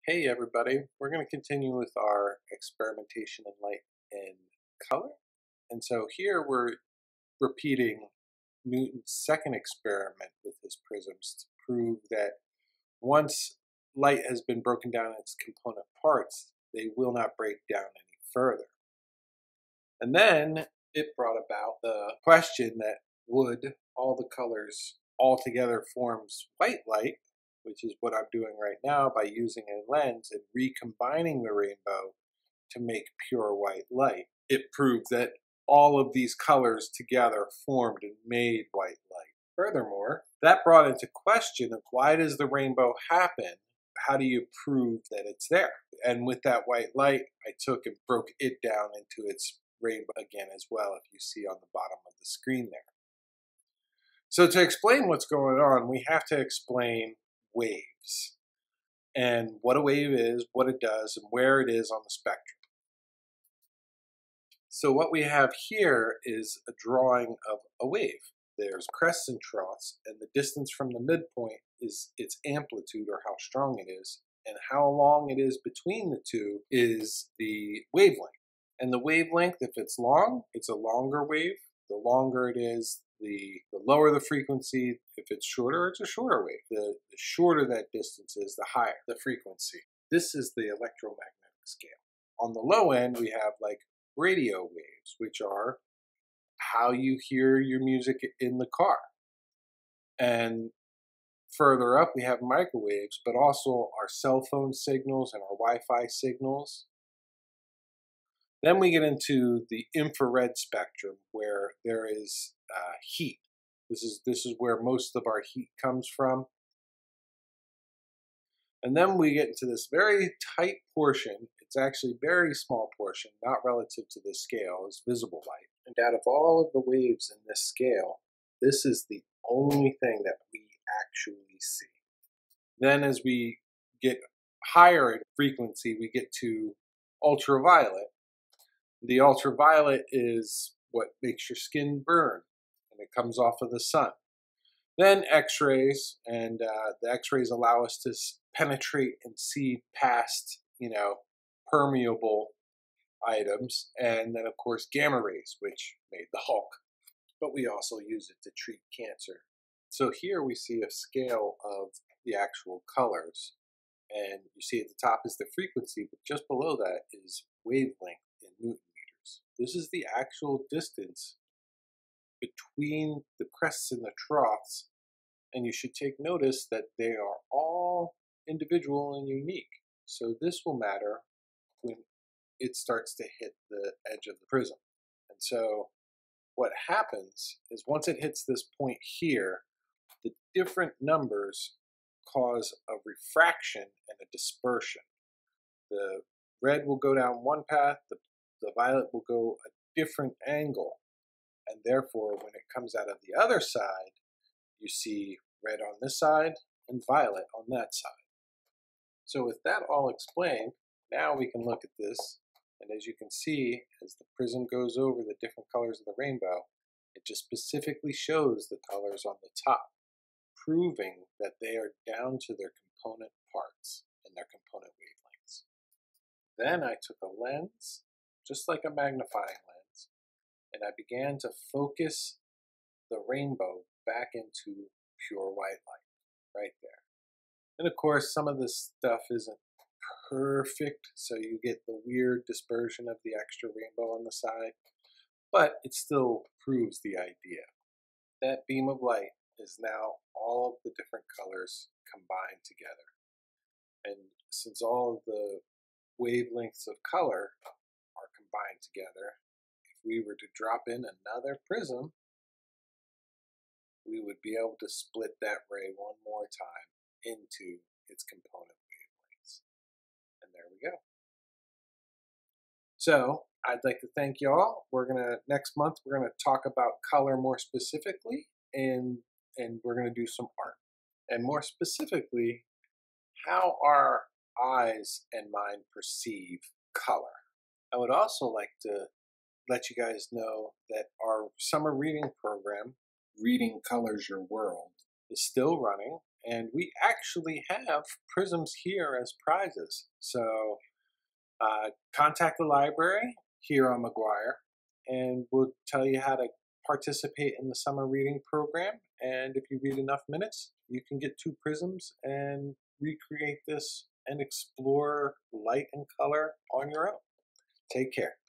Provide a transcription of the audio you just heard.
Hey everybody, we're going to continue with our experimentation in light and color. And so here we're repeating Newton's second experiment with his prisms to prove that once light has been broken down in its component parts, they will not break down any further. And then it brought about the question that would all the colors all together forms white light, which is what I'm doing right now by using a lens and recombining the rainbow to make pure white light. It proved that all of these colors together formed and made white light. Furthermore, that brought into question of why does the rainbow happen? How do you prove that it's there? And with that white light, I took and broke it down into its rainbow again as well, if you see on the bottom of the screen there. So to explain what's going on, we have to explain waves and what a wave is, what it does, and where it is on the spectrum. So what we have here is a drawing of a wave. There's crests and troughs, and the distance from the midpoint is its amplitude, or how strong it is, and how long it is between the two is the wavelength. And the wavelength, if it's long, it's a longer wave. The longer it is, the lower the frequency. If it's shorter, it's a shorter wave. The shorter that distance is, the higher the frequency. This is the electromagnetic scale. On the low end, we have like radio waves, which are how you hear your music in the car. And further up, we have microwaves, but also our cell phone signals and our Wi-Fi signals. Then we get into the infrared spectrum, where there is heat. This is where most of our heat comes from. And then we get into this very tight portion. It's actually a very small portion, not relative to the scale, is visible light. And out of all of the waves in this scale, this is the only thing that we actually see. Then as we get higher in frequency, we get to ultraviolet. The ultraviolet is what makes your skin burn, and it comes off of the sun. Then X-rays, and the X-rays allow us to penetrate and see past, permeable items. And then, of course, gamma rays, which made the Hulk. But we also use it to treat cancer. So here we see a scale of the actual colors. And you see at the top is the frequency, but just below that is wavelength in Newton meters. This is the actual distance between the crests and the troughs, and you should take notice that they are all individual and unique. So this will matter when it starts to hit the edge of the prism. And so what happens is once it hits this point here, the different numbers cause a refraction and a dispersion. The red will go down one path, the violet will go a different angle, and therefore when it comes out of the other side, you see red on this side and violet on that side. So with that all explained, now we can look at this, and as you can see, as the prism goes over the different colors of the rainbow, it just specifically shows the colors on the top, proving that they are down to their component parts and their component wavelengths. Then I took a lens, just like a magnifying lens, and I began to focus the rainbow back into pure white light, right there. And of course, some of this stuff isn't perfect, so you get the weird dispersion of the extra rainbow on the side, but it still proves the idea. That beam of light is now all of the different colors combined together. And since all of the wavelengths of color are combined together, if we were to drop in another prism, we would be able to split that ray one more time into its component wavelengths. And there we go. So I'd like to thank you all. Next month we're gonna talk about color more specifically, and we're gonna do some art. And more specifically, how our eyes and mind perceive color. I would also like to let you guys know that our summer reading program, Reading Colors Your World, is still running, And we actually have prisms here as prizes. So contact the library here on McGuire, and we'll tell you how to participate in the summer reading program. And if you read enough minutes, you can get 2 prisms and recreate this and explore light and color on your own. Take care.